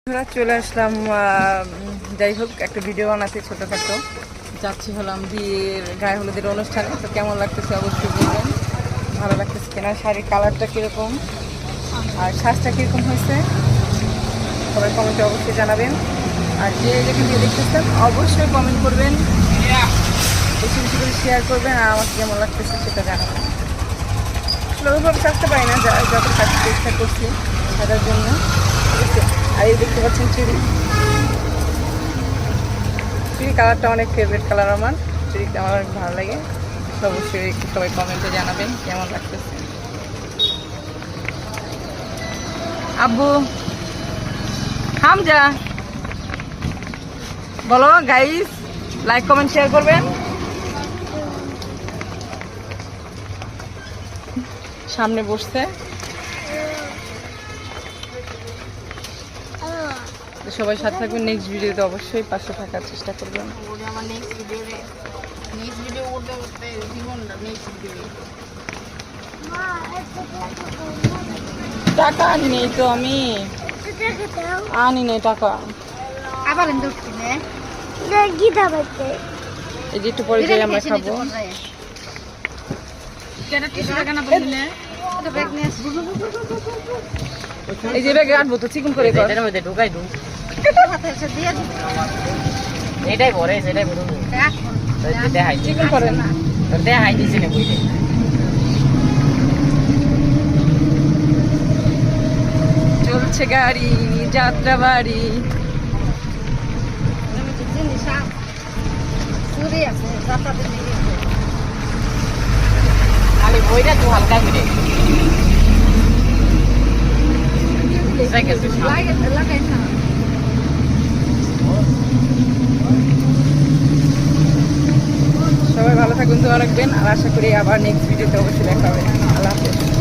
চলে আসলাম, যাই হোক একটা ভিডিও বানাতে ছোটোখাটো যাচ্ছি হলাম বিয়ের গায়ে হলুদের অনুষ্ঠানে। তো কেমন লাগতেছে অবশ্যই বলবেন, ভালো লাগতেছে কিনা, শাড়ির কালারটা কীরকম আর সাজটা কীরকম হয়েছে সবাই কমেন্টে অবশ্যই জানাবেন। আর যে যেখান থেকে দেখতেছেন অবশ্যই কমেন্ট করবেন, বেশি বেশি করে শেয়ার করবেন আর আমাকে কেমন লাগতেছে সেটা জানাবেন। ওইভাবে সাজতে পারি না, যত সাজতে চেষ্টা করছি সাজার জন্য, ঠিক আছে। আর এই দেখতে পাচ্ছেন চুড়ি কালারটা অনেক ফেভারিট কালার আমার, চুড়িটা আমার অনেক ভালো লাগে। তো অবশ্যই একটু সবাই কমেন্টে জানাবেন কেমন লাগতেছে। আব্বু হামজা বলো গাইস, লাইক কমেন্ট শেয়ার করবেন। সামনে বসছে, সবাই সাথে থাকবেন। নেক্সট ভিডিওতে অবশ্যই পাশে থাকার চেষ্টা করবেন। টাকা আনি নেই তো, আমি আনি নেই টাকা। এই যে একটু পরে যাই আমরা খাবো। এই যে ব্যাগে রাখবো তো চিকন করে ঢুকাই দু, এটাই ভরে সেটাই ভরে দেখাই চিকন করে না, দেখাই দিছি না বুঝলে। চলছে গাড়ি যাত্রা বাড়ি, খালি বইটা তো হালকা করে সবাই ভালো থাকুন, দোয়া রাখবেন। আর আশা করি আবার নেক্সট ভিডিওতে অবশ্যই দেখা হবে। আল্লাহ হাফেজ।